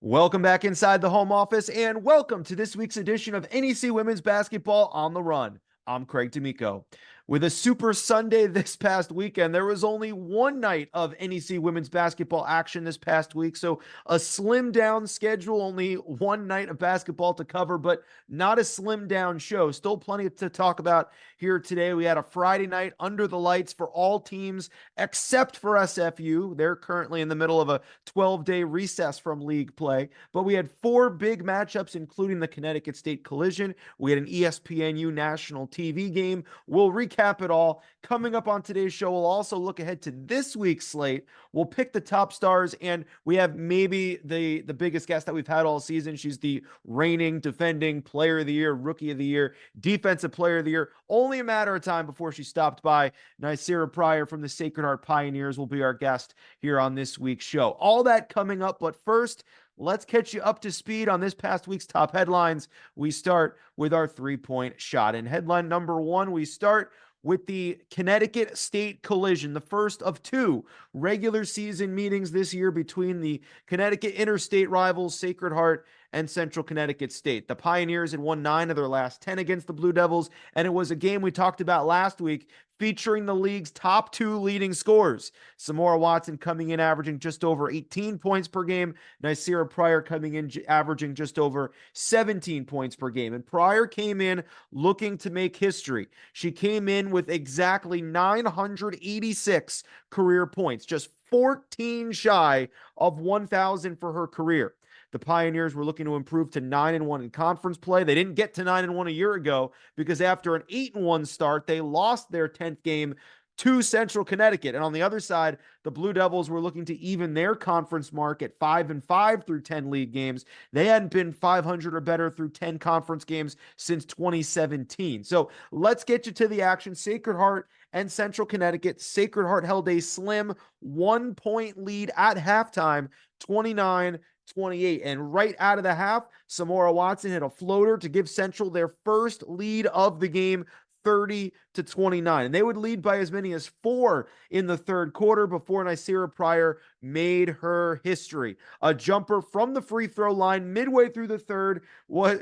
Welcome back inside the home office and welcome to this week's edition of NEC Women's Basketball on the Run. I'm Craig D'Amico. With a Super Sunday this past weekend, there was only one night of NEC women's basketball action this past week. So a slim down schedule, only one night of basketball to cover, but not a slim down show. Still plenty to talk about here today. We had a Friday night under the lights for all teams except for SFU. They're currently in the middle of a 12-day recess from league play. But we had four big matchups, including the Connecticut State Collision. We had an ESPNU national TV game. We'll recap it all. Coming up on today's show, we'll also look ahead to this week's slate. We'll pick the top stars, and we have maybe the biggest guest that we've had all season. She's the reigning, defending player of the year, rookie of the year, defensive player of the year. Only a matter of time before she stopped by. Ny'Ceara Pryor from the Sacred Heart Pioneers will be our guest here on this week's show. All that coming up, but first, let's catch you up to speed on this past week's top headlines. We start with our three-point shot. In headline number one, we start with the Connecticut State Collision, the first of two regular season meetings this year between the Connecticut interstate rivals Sacred Heart and Central Connecticut State. The Pioneers had won 9 of their last 10 against the Blue Devils, and it was a game we talked about last week featuring the league's top two leading scorers. Samora Watson coming in averaging just over 18 points per game. Ny'Ceara Pryor coming in averaging just over 17 points per game. And Pryor came in looking to make history. She came in with exactly 986 career points, just 14 shy of 1,000 for her career. The Pioneers were looking to improve to 9-1 in conference play. They didn't get to 9-1 a year ago because after an 8-1 start, they lost their 10th game to Central Connecticut. And on the other side, the Blue Devils were looking to even their conference mark at 5-5 through 10 league games. They hadn't been 500 or better through 10 conference games since 2017. So let's get you to the action. Sacred Heart and Central Connecticut. Sacred Heart held a slim 1-point lead at halftime, 29-28. And right out of the half, Samora Watson hit a floater to give Central their first lead of the game, 30-29. And they would lead by as many as 4 in the third quarter before Ny'Ceara Pryor made her history. A jumper from the free throw line midway through the third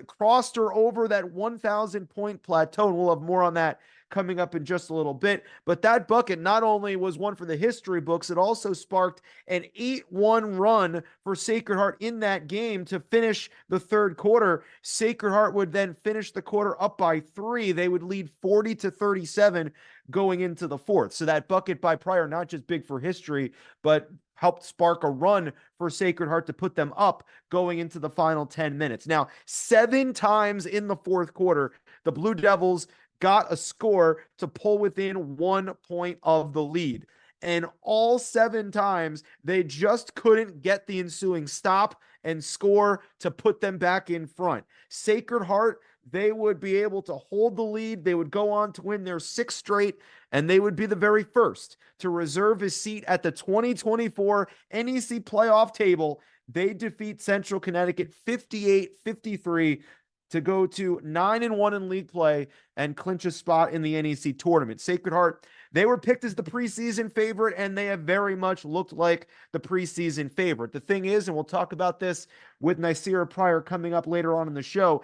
crossed her over that 1,000 point plateau. And we'll have more on that coming up in just a little bit. But that bucket not only was one for the history books, it also sparked an 8-1 run for Sacred Heart in that game to finish the third quarter. Sacred Heart would then finish the quarter up by 3. They would lead 40-37 going into the fourth. So that bucket by Pryor, not just big for history, but helped spark a run for Sacred Heart to put them up going into the final 10 minutes. Now, 7 times in the fourth quarter, the Blue Devils got a score to pull within 1 point of the lead. And all 7 times, they just couldn't get the ensuing stop and score to put them back in front. Sacred Heart, they would be able to hold the lead. They would go on to win their 6th straight, and they would be the very first to reserve a seat at the 2024 NEC playoff table. They defeat Central Connecticut 58-53 to go to 9-1 in league play and clinch a spot in the NEC tournament. Sacred Heart, they were picked as the preseason favorite, and they have very much looked like the preseason favorite. The thing is, and we'll talk about this with Ny'Ceara Pryor coming up later on in the show,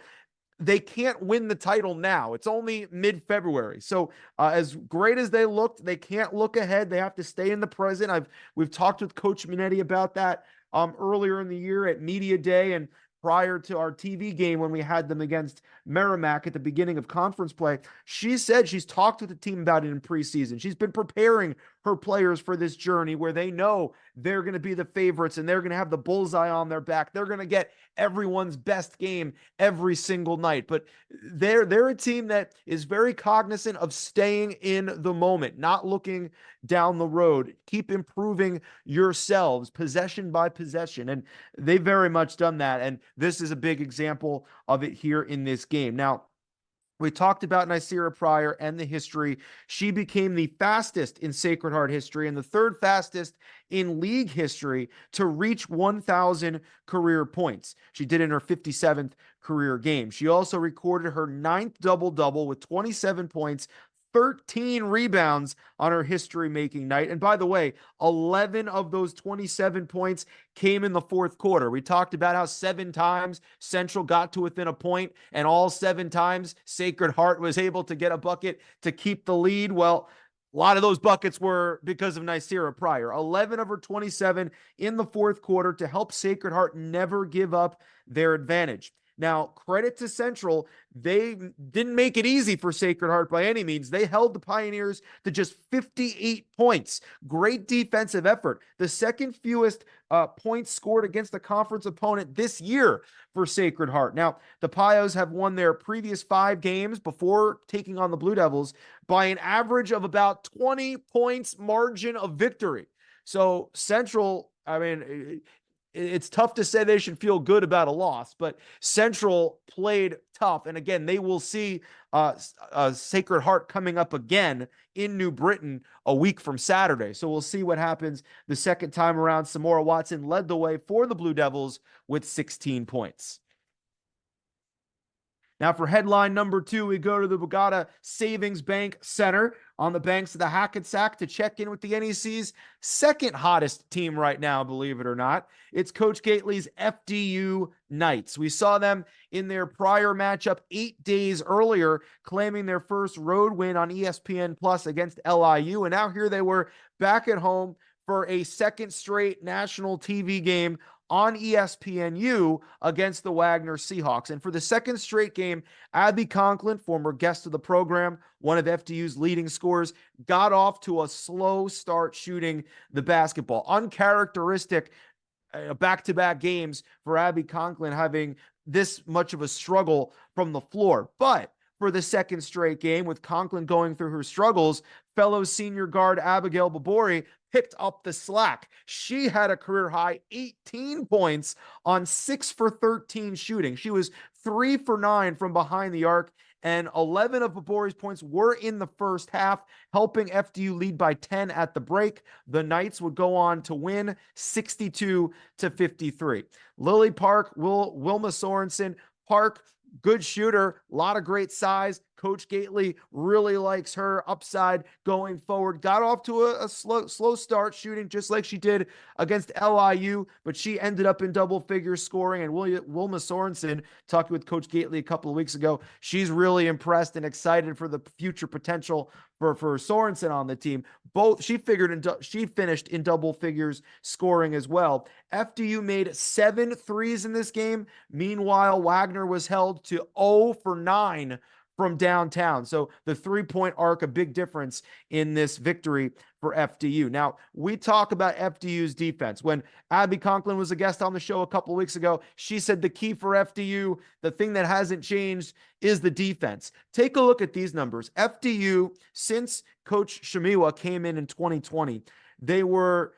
they can't win the title now. It's only mid-February. So as great as they looked, they can't look ahead. They have to stay in the present. We've talked with Coach Minetti about that earlier in the year at Media Day and prior to our TV game when we had them against Merrimack at the beginning of conference play. She said she's talked with the team about it in preseason. She's been preparing her players for this journey where they know they're going to be the favorites and they're going to have the bullseye on their back. They're going to get everyone's best game every single night. But they're a team that is very cognizant of staying in the moment, not looking down the road. Keep improving yourselves possession by possession. And they've very much done that. And this is a big example of it here in this game. Now, we talked about Ny'Ceara Pryor and the history. She became the fastest in Sacred Heart history and the 3rd fastest in league history to reach 1,000 career points. She did in her 57th career game. She also recorded her 9th double-double with 27 points, 13 rebounds on her history-making night. And by the way, 11 of those 27 points came in the fourth quarter. We talked about how 7 times Central got to within a point, and all 7 times Sacred Heart was able to get a bucket to keep the lead. Well, a lot of those buckets were because of Ny'Ceara Pryor. 11 of her 27 in the fourth quarter to help Sacred Heart never give up their advantage. Now, credit to Central. They didn't make it easy for Sacred Heart by any means. They held the Pioneers to just 58 points. Great defensive effort. The second fewest points scored against a conference opponent this year for Sacred Heart. Now, the Pios have won their previous 5 games before taking on the Blue Devils by an average of about 20 points margin of victory. So Central, I mean, it's tough to say they should feel good about a loss, but Central played tough. And again, they will see Sacred Heart coming up again in New Britain a week from Saturday. So we'll see what happens the second time around. Samora Watson led the way for the Blue Devils with 16 points. Now for headline number 2, we go to the Bogota Savings Bank Center on the banks of the Hackensack to check in with the NEC's second hottest team right now, believe it or not. It's Coach Gately's FDU Knights. We saw them in their Pryor matchup 8 days earlier, claiming their first road win on ESPN Plus against LIU. And now here they were back at home for a second straight national TV game on ESPNU against the Wagner Seahawks. And for the second straight game, Abby Conklin, former guest of the program, one of FDU's leading scorers, got off to a slow start shooting the basketball. Uncharacteristic back-to-back games for Abby Conklin having this much of a struggle from the floor. But for the second straight game, with Conklin going through her struggles, fellow senior guard Abigail Babori picked up the slack. She had a career high 18 points on 6 for 13 shooting. She was 3 for 9 from behind the arc, and 11 of Babori's points were in the first half, helping FDU lead by 10 at the break. The Knights would go on to win 62-53. Lily Park, Wilma Sorensen. Park, good shooter, a lot of great size. Coach Gately really likes her upside going forward. Got off to a slow start shooting just like she did against LIU, but she ended up in double figure scoring. And Wilma Sorensen, talking with Coach Gately a couple of weeks ago, she's really impressed and excited for the future potential for Sorensen on the team. She finished in double figures scoring as well. FDU made 7 threes in this game. Meanwhile, Wagner was held to 0 for 9 from downtown. So the 3-point arc, a big difference in this victory for FDU. Now, we talk about FDU's defense. When Abby Conklin was a guest on the show a couple of weeks ago, she said the key for FDU, the thing that hasn't changed, is the defense. Take a look at these numbers. FDU, since Coach Shamiwa came in 2020, they were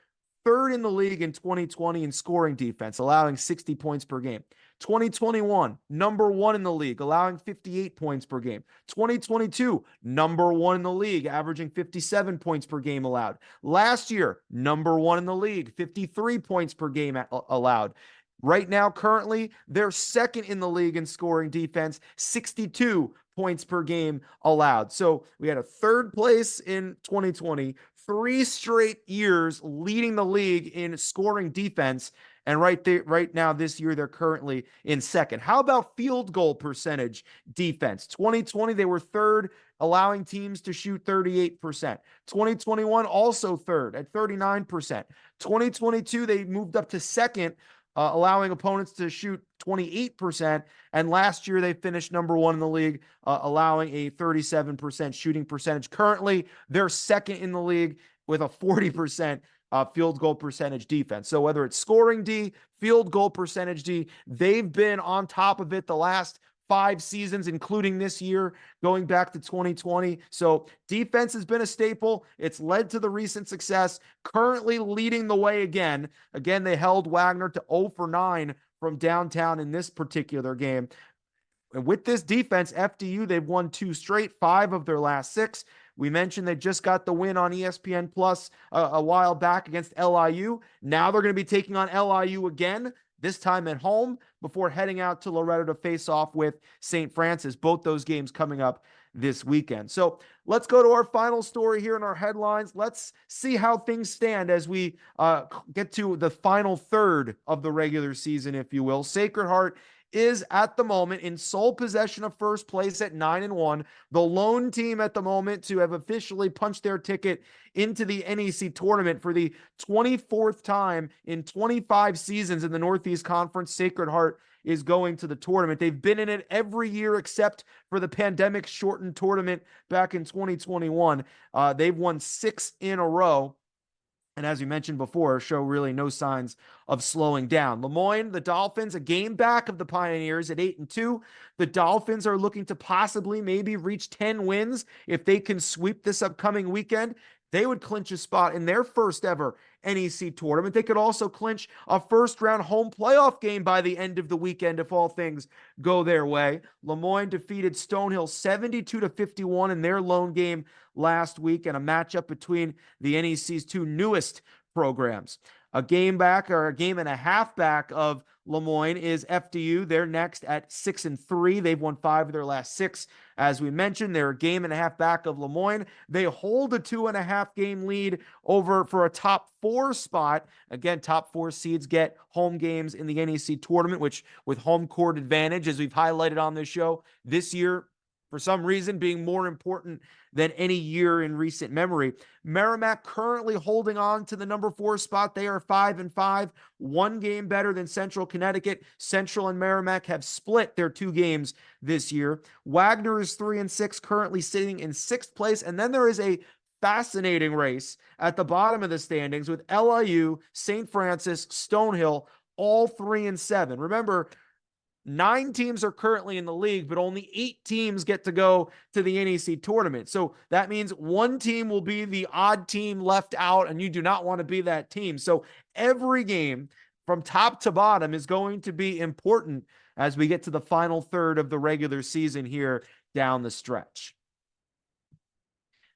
3rd in the league in 2020 in scoring defense, allowing 60 points per game. 2021, number 1 in the league, allowing 58 points per game. 2022, number 1 in the league, averaging 57 points per game allowed. Last year, number 1 in the league, 53 points per game allowed. Right now, currently, they're 2nd in the league in scoring defense, 62 points per game allowed. So we had a 3rd place in 2020, 3 straight years leading the league in scoring defense. And right now, this year, they're currently in 2nd. How about field goal percentage defense? 2020, they were 3rd, allowing teams to shoot 38%. 2021, also 3rd at 39%. 2022, they moved up to 2nd, allowing opponents to shoot 28%. And last year, they finished number 1 in the league, allowing a 37% shooting percentage. Currently, they're 2nd in the league with a 40% field goal percentage defense. So whether it's scoring D, field goal percentage D, they've been on top of it the last 5 seasons, including this year, going back to 2020. So defense has been a staple. It's led to the recent success, currently leading the way again. Again, they held Wagner to 0 for 9 from downtown in this particular game. And with this defense, FDU, they've won 2 straight, 5 of their last 6. We mentioned they just got the win on ESPN Plus a while back against LIU. Now they're going to be taking on LIU again, this time at home, before heading out to Loretto to face off with St. Francis. Both those games coming up this weekend. So let's go to our final story here in our headlines. Let's see how things stand as we get to the final third of the regular season, if you will. Sacred Heart is at the moment in sole possession of first place at 9-1, the lone team at the moment to have officially punched their ticket into the NEC tournament for the 24th time in 25 seasons in the Northeast Conference. Sacred Heart is going to the tournament. They've been in it every year except for the pandemic shortened tournament back in 2021. They've won 6 in a row. And as we mentioned before, show really no signs of slowing down. Lemoyne, the Dolphins, a game back of the Pioneers at 8-2. The Dolphins are looking to possibly maybe reach 10 wins. If they can sweep this upcoming weekend, they would clinch a spot in their first ever NEC tournament. They could also clinch a first-round home playoff game by the end of the weekend if all things go their way. Lemoyne defeated Stonehill 72-51 in their lone game last week, and a matchup between the NEC's two newest programs. A game back, or a game and a half back of Lemoyne is FDU. They're next at 6-3. They've won 5 of their last 6. As we mentioned, they're a game and a half back of Lemoyne. They hold a 2.5 game lead over for a top 4 spot. Again, top 4 seeds get home games in the NEC tournament, which with home court advantage, as we've highlighted on this show, this year, for some reason, being more important than any year in recent memory. Merrimack currently holding on to the number 4 spot. They are 5-5, 1 game better than Central Connecticut. Central and Merrimack have split their 2 games this year. Wagner is 3-6, currently sitting in 6th place. And then there is a fascinating race at the bottom of the standings with LIU, St. Francis, Stonehill, all 3-7. Remember, 9 teams are currently in the league, but only 8 teams get to go to the NEC tournament. So that means 1 team will be the odd team left out, and you do not want to be that team. So every game from top to bottom is going to be important as we get to the final third of the regular season here down the stretch.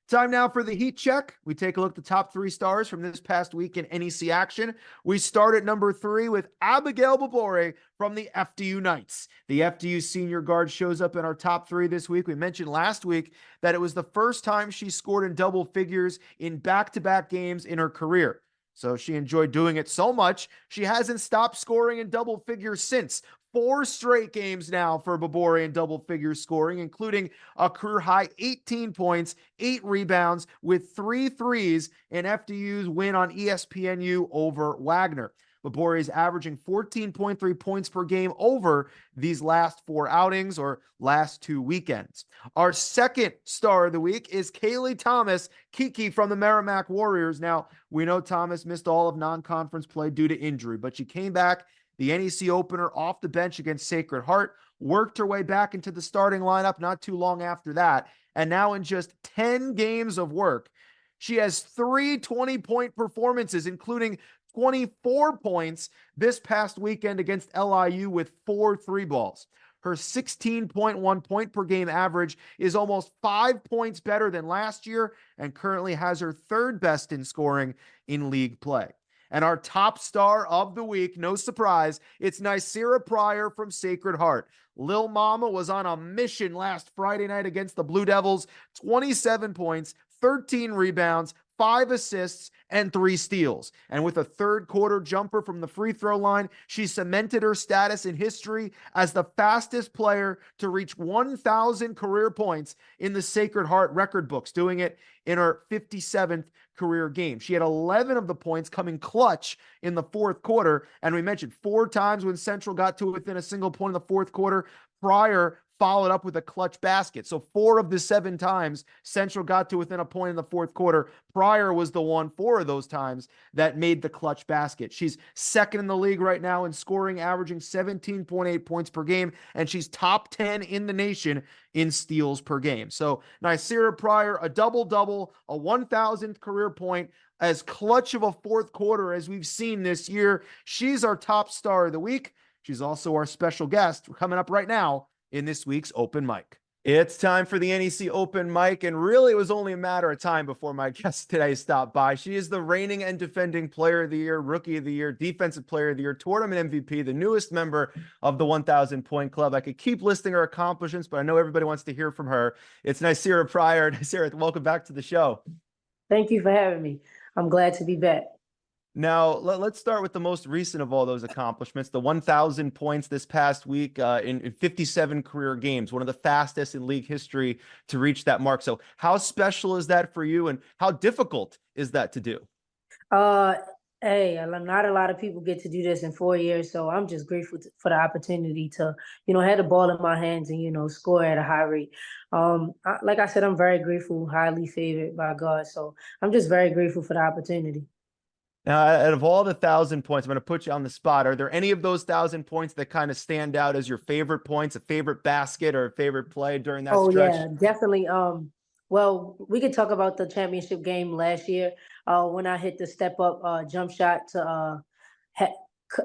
Time now for the heat check. We take a look at the top 3 stars from this past week in NEC action. We start at number 3 with Abigail Babore from the FDU Knights. The FDU senior guard shows up in our top 3 this week. We mentioned last week that it was the first time she scored in double figures in back-to-back games in her career. So she enjoyed doing it so much, she hasn't stopped scoring in double figures since. 4 straight games now for Babore in double figure scoring, including a career high 18 points, 8 rebounds with 3 threes in FDU's win on ESPNU over Wagner. Babore is averaging 14.3 points per game over these last 4 outings or last 2 weekends. Our second star of the week is Kaylee Thomas, Kiki from the Merrimack Warriors. Now, we know Thomas missed all of non-conference play due to injury, but she came back the NEC opener off the bench against Sacred Heart, worked her way back into the starting lineup not too long after that, and now in just 10 games of work, she has 3 20-point performances, including 24 points this past weekend against LIU with 4 3-balls. Her 16.1 point per game average is almost 5 points better than last year and currently has her 3rd best in scoring in league play. And our top star of the week, no surprise, it's Ny'Ceara Pryor from Sacred Heart. Lil Mama was on a mission last Friday night against the Blue Devils. 27 points, 13 rebounds, 5 assists, and 3 steals. And with a 3rd quarter jumper from the free throw line, she cemented her status in history as the fastest player to reach 1,000 career points in the Sacred Heart record books, doing it in her 57th career game. She had 11 of the points coming clutch in the 4th quarter. And we mentioned 4 times when Central got to within a single point in the 4th quarter. Pryor followed up with a clutch basket. So 4 of the 7 times Central got to within a point in the 4th quarter, Pryor was the one 4 of those times that made the clutch basket. She's 2nd in the league right now in scoring, averaging 17.8 points per game, and she's top 10 in the nation in steals per game. So Ny'Ceara Pryor, a double-double, a 1,000th career point, as clutch of a 4th quarter as we've seen this year. She's our top star of the week. She's also our special guest coming up right now in this week's open mic. It's time for the NEC Open mic, and really it was only a matter of time before my guest today stopped by. She is the reigning and defending Player of the Year, Rookie of the Year, Defensive Player of the Year, Tournament MVP, the newest member of the 1,000 Point Club. I could keep listing her accomplishments, but I know everybody wants to hear from her. It's Ny'Ceara Pryor. Ny'Ceara, welcome back to the show. Thank you for having me. I'm glad to be back. Now, let's start with the most recent of all those accomplishments, the 1,000 points this past week in 57 career games, one of the fastest in league history to reach that mark. So how special is that for you, and how difficult is that to do? Uh, hey, not a lot of people get to do this in 4 years, so I'm just grateful for the opportunity to, have the ball in my hands and, score at a high rate. Like I said, I'm very grateful, highly favored by God, so I'm just very grateful for the opportunity. Now, out of all the 1,000 points, I'm going to put you on the spot. Are there any of those 1,000 points that kind of stand out as your favorite points, a favorite basket, or a favorite play during that Oh stretch? yeah, definitely. Well, we could talk about the championship game last year. When I hit the step up jump shot to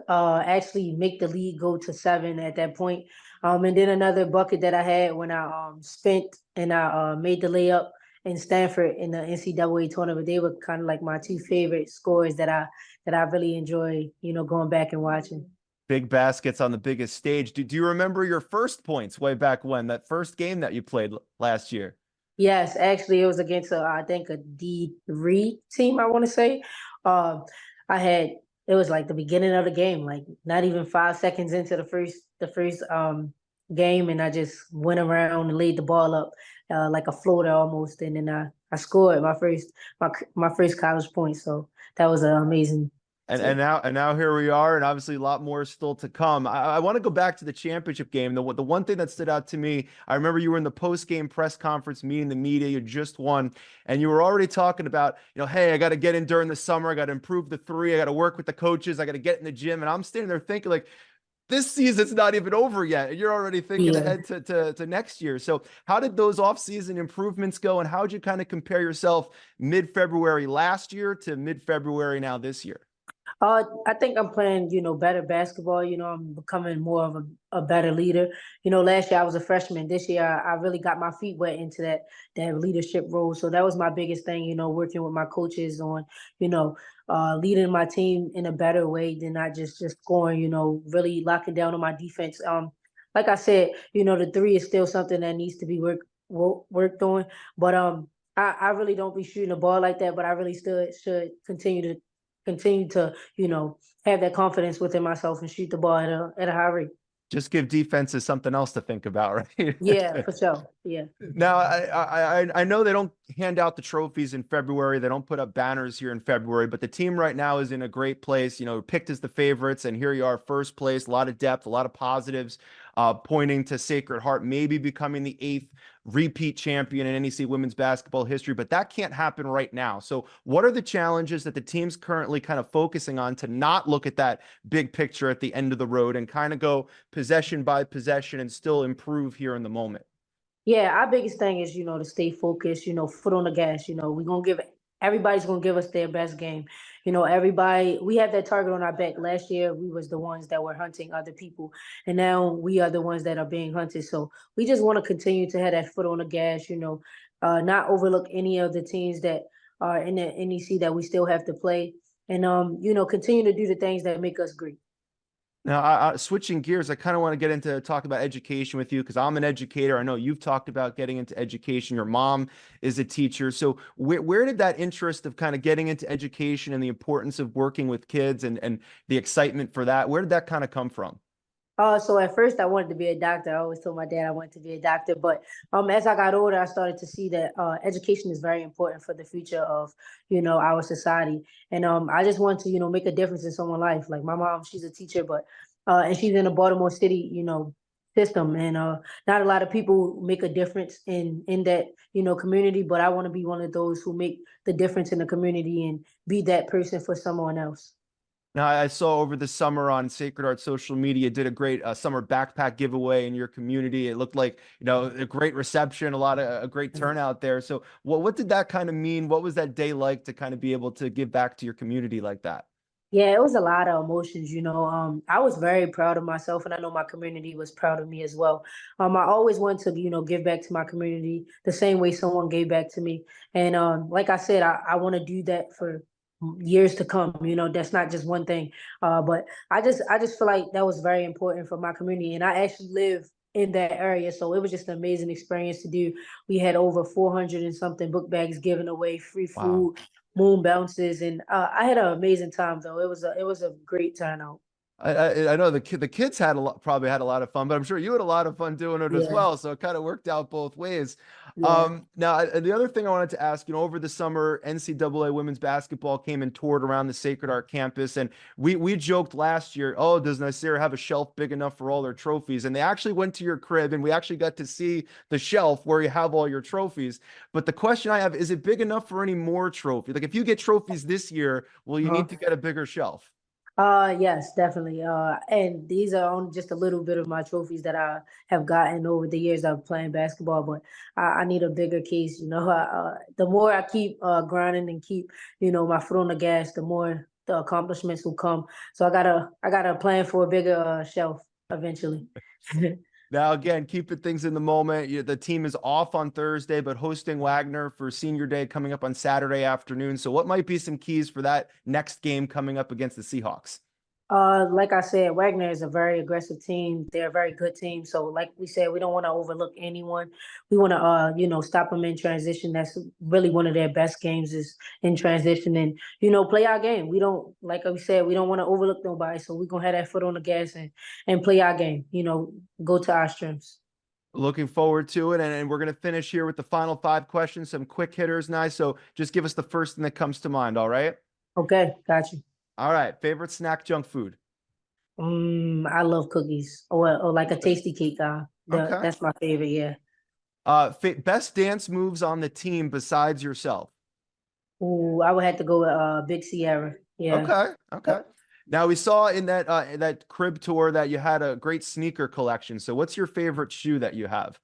actually make the lead go to 7 at that point. And then another bucket that I had when I spent and I made the layup in Stanford in the NCAA tournament. They were kind of like my two favorite scores that I really enjoy, going back and watching. Big baskets on the biggest stage. Do you remember your first points way back when, that first game that you played last year? Yes, actually, it was against I think a D3 team. I want to say, uh, I had it was like the beginning of the game, like not even 5 seconds into the first game, and I just went around and laid the ball up like a floater almost, and then I scored my first college point. So that was an amazing. And now here we are, and obviously a lot more still to come. I want to go back to the championship game. The one thing that stood out to me, I remember you were in the post-game press conference meeting the media. You just won, and you were already talking about, hey, I got to get in during the summer. I got to improve the three. I got to work with the coaches. I got to get in the gym. And I'm standing there thinking, like, this season's not even over yet, and you're already thinking Yeah. ahead to next year. So how did those off-season improvements go, and how would you kind of compare yourself mid-February last year to mid-February now this year? I think I'm playing, better basketball. I'm becoming more of a better leader. Last year I was a freshman. This year I really got my feet wet into that leadership role. So that was my biggest thing, working with my coaches on, leading my team in a better way than not just scoring, really locking down on my defense. Like I said, the three is still something that needs to be worked on. But I really don't be shooting the ball like that, but I really still should continue to have that confidence within myself and shoot the ball at a high rate. Just give defenses something else to think about, right? Yeah, for sure. Yeah. Now, I know they don't hand out the trophies in February. They don't put up banners here in February, but the team right now is in a great place. Picked as the favorites, and here you are, first place. A lot of depth, a lot of positives, pointing to Sacred Heart maybe becoming the 8th repeat champion in NEC women's basketball history, but that can't happen right now. So, what are the challenges that the team's currently kind of focusing on to not look at that big picture at the end of the road and kind of go possession by possession and still improve here in the moment? Yeah, our biggest thing is, to stay focused, foot on the gas. Everybody's gonna give us their best game. Everybody we have that target on our back. Last year we was the ones that were hunting other people, and now we are the ones that are being hunted. So we just want to continue to have that foot on the gas, not overlook any of the teams that are in the NEC that we still have to play. And continue to do the things that make us great. Now, switching gears, I kind of want to get into talk about education with you because I'm an educator. I know you've talked about getting into education. Your mom is a teacher. So where did that interest of kind of getting into education and the importance of working with kids and the excitement for that, where did that kind of come from? So at first I wanted to be a doctor. I always told my dad I wanted to be a doctor, but as I got older, I started to see that education is very important for the future of our society, and I just want to make a difference in someone's life. Like my mom, she's a teacher, but and she's in the Baltimore City system, and not a lot of people make a difference in that community. But I want to be one of those who make the difference in the community and be that person for someone else. Now, I saw over the summer on Sacred Heart social media, did a great summer backpack giveaway in your community. It looked like, a great reception, a great turnout there. So what did that kind of mean? What was that day like to kind of be able to give back to your community like that? Yeah, it was a lot of emotions, you know. I was very proud of myself, and I know my community was proud of me as well. I always wanted to, give back to my community the same way someone gave back to me. And like I said, I want to do that for years to come. You know, that's not just one thing. But I just feel like that was very important for my community, and I actually live in that area, so it was just an amazing experience to do. We had over 400 and something book bags given away, free Wow. food, moon bounces, and I had an amazing time though. It was a great turnout. I know the kids had probably had a lot of fun, but I'm sure you had a lot of fun doing it as Yeah, well. So it kind of worked out both ways. yeah. Now the other thing I wanted to ask, over the summer, NCAA women's basketball came and toured around the Sacred Heart campus, and we joked last year, oh, does Ny'Ceara have a shelf big enough for all their trophies? And they actually went to your crib, and we actually got to see the shelf where you have all your trophies. But the question I have is it big enough for any more trophies? Like if you get trophies this year, will you Uh-huh. need to get a bigger shelf? Yes, definitely. And these are only just a little bit of my trophies that I have gotten over the years of playing basketball, but I need a bigger case. The more I keep grinding and keep, my foot on the gas, the more the accomplishments will come. So I gotta plan for a bigger shelf eventually. Now, again, keeping things in the moment. The team is off on Thursday, but hosting Wagner for senior day coming up on Saturday afternoon. So, what might be some keys for that next game coming up against the Seahawks? Like I said, Wagner is a very aggressive team. They're a very good team. So, like we said, we don't want to overlook anyone. We want to, stop them in transition. That's really one of their best games is in transition, and play our game. We don't, like we said, we don't want to overlook nobody. So we're gonna have that foot on the gas and play our game. Go to our strengths. Looking forward to it. And we're going to finish here with the final five questions, some quick hitters. Nice. So, just give us the first thing that comes to mind. All right. Okay, got you. All right. Favorite snack, junk food. I love cookies, or like a tasty cake. Okay. That's my favorite. Yeah. Best dance moves on the team besides yourself. Ooh, I would have to go with Big Sierra. Yeah. Okay. Okay. Now we saw in that crib tour that you had a great sneaker collection. So what's your favorite shoe that you have?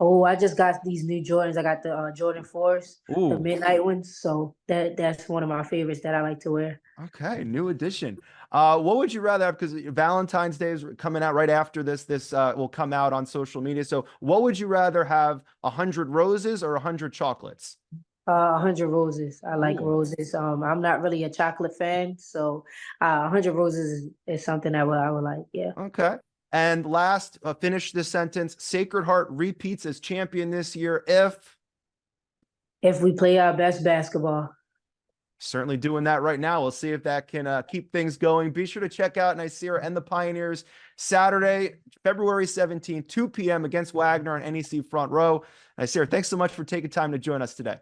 Oh, I just got these new Jordans. I got the Jordan 4s, the Ooh, midnight ones. So that's one of my favorites that I like to wear. okay, new edition. What would you rather have? Because Valentine's Day is coming out right after this. This will come out on social media. So what would you rather have? 100 roses or 100 chocolates? 100 roses. I like Ooh, roses. I'm not really a chocolate fan, so 100 roses is something I would like. Yeah. okay. And last, finish this sentence. Sacred Heart repeats as champion this year if If we play our best basketball. certainly doing that right now. We'll see if that can keep things going. Be sure to check out Ny'Ceara and the Pioneers Saturday, February 17th, 2 p.m. against Wagner on NEC Front Row. Ny'Ceara, thanks so much for taking time to join us today.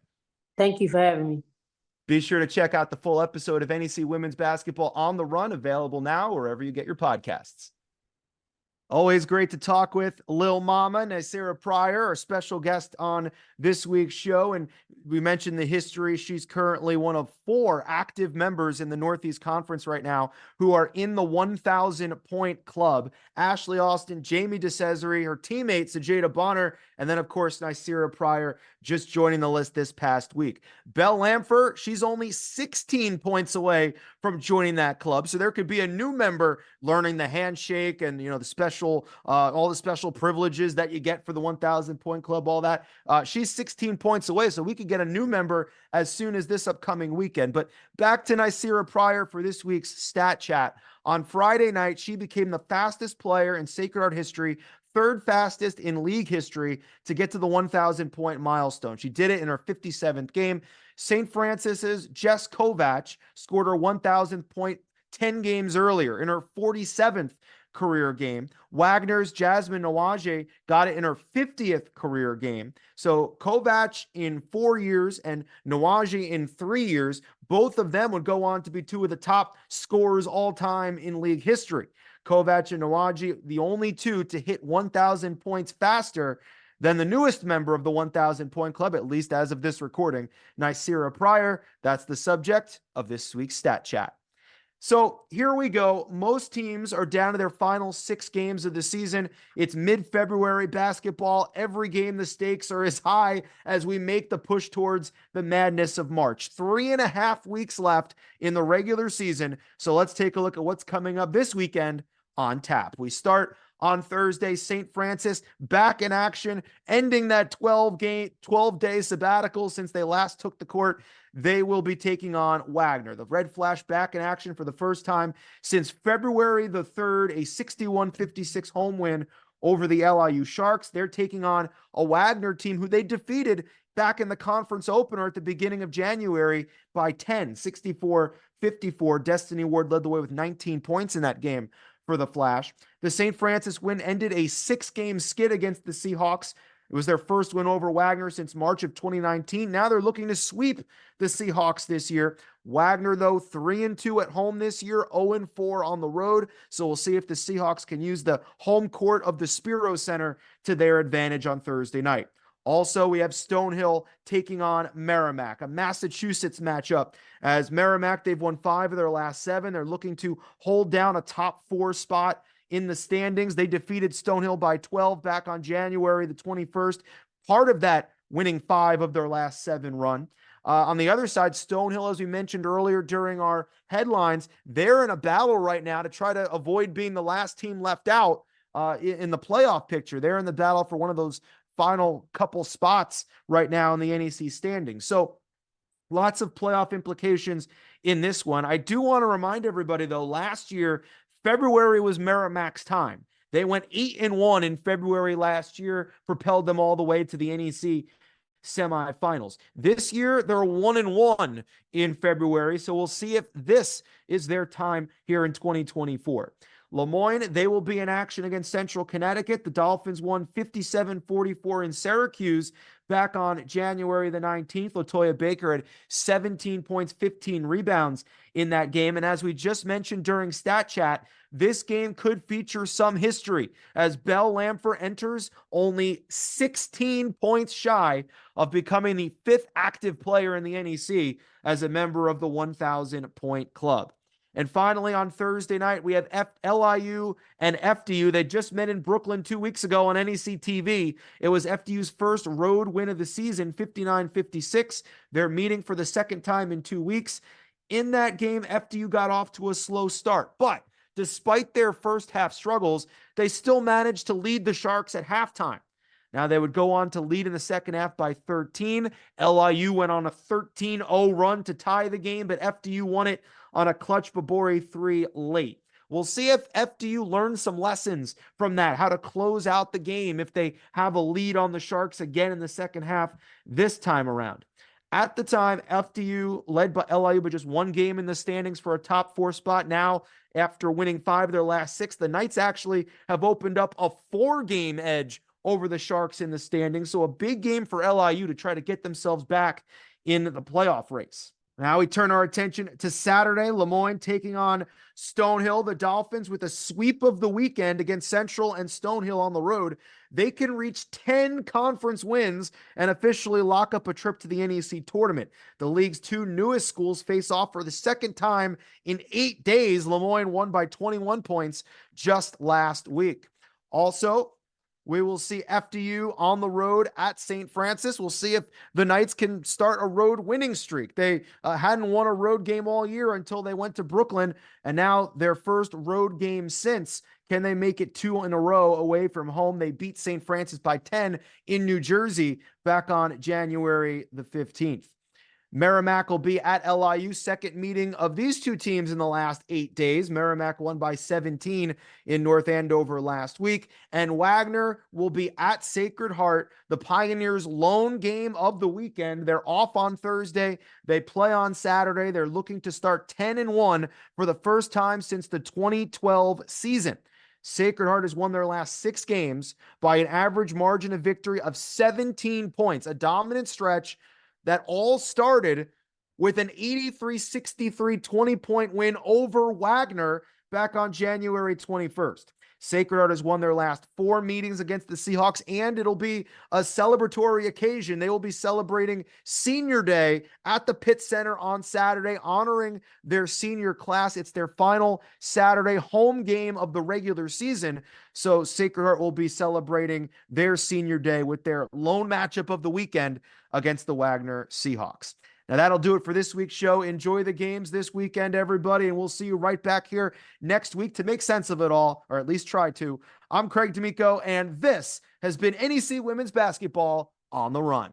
Thank you for having me. Be sure to check out the full episode of NEC Women's Basketball on the Run, available now wherever you get your podcasts. Always great to talk with Lil Mama, Ny'Ceara Pryor, our special guest on this week's show. And we mentioned the history. She's currently one of 4 active members in the Northeast Conference right now who are in the 1,000-point club. Ashley Austin, Jamie DeCesare, her teammate, Sajada Bonner, and then, of course, Ny'Ceara Pryor just joining the list this past week. Belle Lamfer, she's only 16 points away from joining that club. So there could be a new member learning the handshake and, the special, all the special privileges that you get for the 1,000-point club, all that. She's 16 points away. So we could get a new member as soon as this upcoming weekend. But back to Ny'Ceara Pryor for this week's Stat Chat. On Friday night, she became the fastest player in Sacred Heart history, 3rd fastest in league history to get to the 1,000-point milestone. She did it in her 57th game. St. Francis's Jess Kovac scored her 1,000th point 10 games earlier in her 47th career game. Wagner's Jasmine Nawaje got it in her 50th career game. So Kovac in 4 years and Nawaje in 3 years, both of them would go on to be 2 of the top scorers all time in league history. Kovac and Nawaje, the only 2 to hit 1,000 points faster than the newest member of the 1,000-point club, at least as of this recording, Ny'Ceara Pryor. That's the subject of this week's Stat Chat. So here we go. Most teams are down to their final 6 games of the season. It's mid-February basketball. Every game, the stakes are as high as we make the push towards the madness of March. 3.5 weeks left in the regular season. So let's take a look at what's coming up this weekend on tap. We start on Thursday, St. Francis back in action, ending that 12-day sabbatical since they last took the court. They will be taking on Wagner. The Red Flash back in action for the first time since February the 3rd, a 61-56 home win over the LIU Sharks. They're taking on a Wagner team who they defeated back in the conference opener at the beginning of January by 10, 64-54. Destiny Ward led the way with 19 points in that game for the Flash. The St. Francis win ended a 6-game skid against the Seahawks. It was their first win over Wagner since March of 2019. Now they're looking to sweep the Seahawks this year. Wagner, though, 3-2 at home this year, 0-4 on the road. So we'll see if the Seahawks can use the home court of the Spiro Center to their advantage on Thursday night. Also, we have Stonehill taking on Merrimack, a Massachusetts matchup. As Merrimack, they've won 5 of their last 7. They're looking to hold down a top 4 spot in the standings. They defeated Stonehill by 12 back on January the 21st. Part of that winning 5 of their last 7 run. On the other side, Stonehill, as we mentioned earlier during our headlines, they're in a battle right now to try to avoid being the last team left out in the playoff picture. They're in the battle for one of those final couple spots right now in the NEC standings. So lots of playoff implications in this one. I do want to remind everybody, though, last year, February was Merrimack's time. They went 8-1 in February last year, propelled them all the way to the NEC semifinals. This year, they're 1-1 in February, so we'll see if this is their time here in 2024. Lemoyne, they will be in action against Central Connecticut. The Dolphins won 57-44 in Syracuse back on January the 19th. Latoya Baker had 17 points, 15 rebounds in that game. And as we just mentioned during Stat Chat, this game could feature some history as Belle Lamfer enters only 16 points shy of becoming the 5th active player in the NEC as a member of the 1,000-point club. And finally, on Thursday night, we have LIU and FDU. They just met in Brooklyn 2 weeks ago on NEC TV. It was FDU's first road win of the season, 59-56. They're meeting for the second time in 2 weeks. In that game, FDU got off to a slow start. But despite their first half struggles, they still managed to lead the Sharks at halftime. Now, they would go on to lead in the second half by 13. LIU went on a 13-0 run to tie the game, but FDU won it on a clutch Babori 3 late. We'll see if FDU learns some lessons from that, how to close out the game if they have a lead on the Sharks again in the second half this time around. At the time, FDU led by LIU but just 1 game in the standings for a top 4 spot. Now, after winning 5 of their last 6, the Knights actually have opened up a 4-game edge over the Sharks in the standings. So a big game for LIU to try to get themselves back in the playoff race. Now we turn our attention to Saturday. Lemoyne taking on Stonehill. The Dolphins, with a sweep of the weekend against Central and Stonehill on the road, they can reach 10 conference wins and officially lock up a trip to the NEC tournament. The league's 2 newest schools face off for the second time in 8 days. Lemoyne won by 21 points just last week. Also, we will see FDU on the road at St. Francis. We'll see if the Knights can start a road winning streak. They hadn't won a road game all year until they went to Brooklyn, and now their first road game since. Can they make it 2 in a row away from home? They beat St. Francis by 10 in New Jersey back on January the 15th. Merrimack will be at LIU, second meeting of these 2 teams in the last 8 days. Merrimack won by 17 in North Andover last week. And Wagner will be at Sacred Heart, the Pioneers' lone game of the weekend. They're off on Thursday. They play on Saturday. They're looking to start 10-1 for the first time since the 2012 season. Sacred Heart has won their last 6 games by an average margin of victory of 17 points, a dominant stretch that all started with an 83-63 20-point win over Wagner back on January 21st. Sacred Heart has won their last 4 meetings against the Seahawks, and it'll be a celebratory occasion. They will be celebrating Senior Day at the Pitt Center on Saturday, honoring their senior class. It's their final Saturday home game of the regular season. So Sacred Heart will be celebrating their Senior Day with their lone matchup of the weekend against the Wagner Seahawks. Now, that'll do it for this week's show. Enjoy the games this weekend, everybody, and we'll see you right back here next week to make sense of it all, or at least try to. I'm Craig D'Amico, and this has been NEC Women's Basketball on the Run.